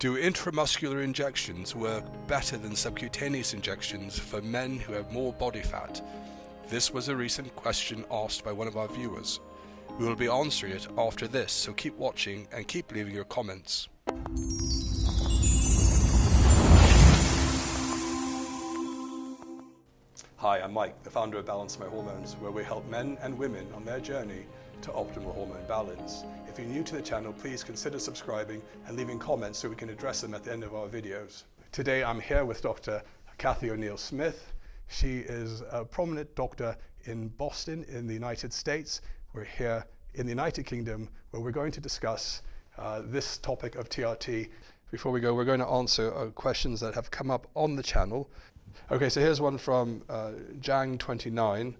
Do intramuscular injections work better than subcutaneous injections for men who have more body fat? This was a recent question asked by one of our viewers. We will be answering it after this, so keep watching and keep leaving your comments. Hi, I'm Mike, the founder of Balance My Hormones, where we help men and women on their journey to optimal hormone balance. If you're new to the channel, please consider subscribing and leaving comments so we can address them at the end of our videos. Today I'm here with Dr. Kathy O'Neill-Smith. She is a prominent doctor in Boston in the United States. We're here in the United Kingdom where we're going to discuss this topic of TRT. Before we go, we're going to answer questions that have come up on the channel. Okay, so here's one from Jang29.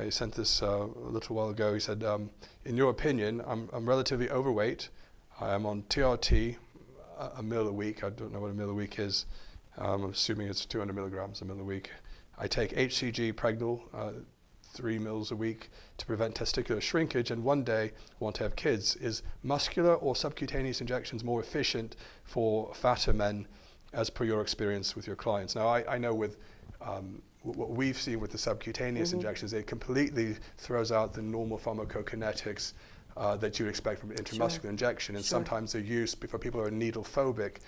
He sent this a little while ago. He said, in your opinion, I'm relatively overweight. I am on TRT, a meal a week. I don't know what a meal a week is. I'm assuming it's 200 milligrams a meal a week. I take HCG Pregnal, 3 mils a week to prevent testicular shrinkage, and one day want to have kids. Is muscular or subcutaneous injections more efficient for fatter men as per your experience with your clients? Now, I know with what we've seen with the subcutaneous injections, it completely throws out the normal pharmacokinetics that you'd expect from an intramuscular injection, and sometimes they're used for people who are needle phobic,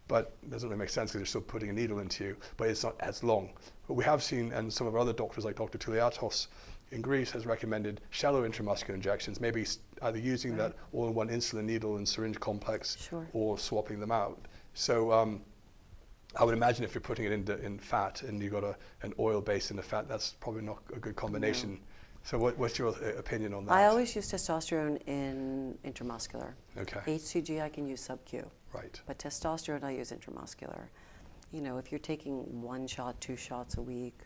but it doesn't really make sense because they're still putting a needle into you, but it's not as long. But we have seen, and some of our other doctors like Dr. Touliatos in Greece has recommended shallow intramuscular injections, maybe either using that all-in-one insulin needle and syringe complex or swapping them out. So I would imagine if you're putting it in fat and you've got an oil base in the fat, that's probably not a good combination. No. So what's your opinion on that? I always use testosterone in intramuscular. Okay. HCG I can use sub-Q. Right. But testosterone I use intramuscular. You know, if you're taking 1 shot, 2 shots a week,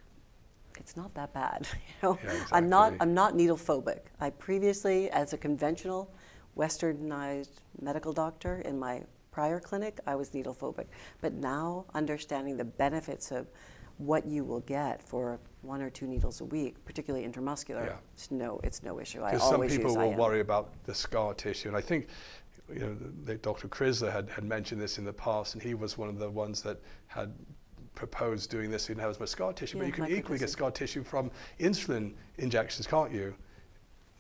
it's not that bad. You know, yeah, exactly. I'm not needle phobic. I previously, as a conventional westernized medical doctor in my prior clinic, I was needle phobic. But now, understanding the benefits of what you will get for 1 or 2 needles a week, particularly intramuscular, it's no issue. I always some people use will IM. worry about the scar tissue, and I think, you know, Dr. Chrysler had mentioned this in the past, and he was one of the ones that had proposed doing this so you didn't have as much scar tissue. But you can equally get scar tissue from insulin injections, can't you?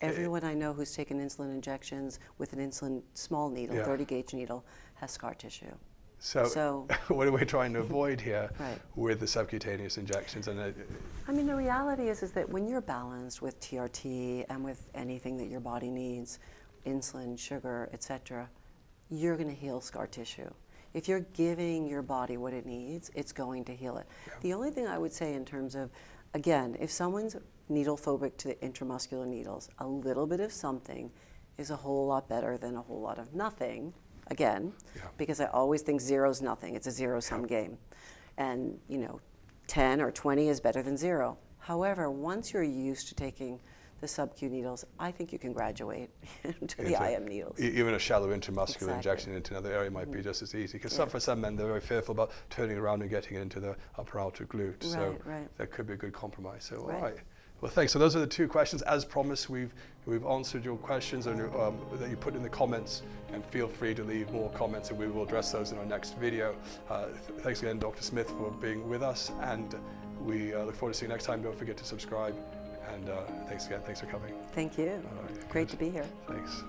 Everyone I know who's taken insulin injections with an insulin small needle, 30 gauge needle, has scar tissue. So what are we trying to avoid here with the subcutaneous injections? And I mean, the reality is that when you're balanced with TRT and with anything that your body needs, insulin, sugar, etc., you're going to heal scar tissue. If you're giving your body what it needs, it's going to heal it. The only thing I would say in terms of, again, if someone's needle phobic to the intramuscular needles, a little bit of something is a whole lot better than a whole lot of nothing. Again, because I always think zero's nothing. It's a zero-sum game. And, you know, 10 or 20 is better than 0. However, once you're used to taking the sub-Q needles, I think you can graduate to the IM needles. Even a shallow intramuscular injection into another area might be just as easy. Because for some men, they're very fearful about turning around and getting it into the upper outer glute. So that could be a good compromise. So, all right. Well, thanks. So those are the 2 questions. As promised, we've answered your questions and that you put in the comments, and feel free to leave more comments and we will address those in our next video. Thanks again, Dr. Smith, for being with us, and we look forward to seeing you next time. Don't forget to subscribe, and thanks again. Thanks for coming. Thank you. Great to be here. Thanks.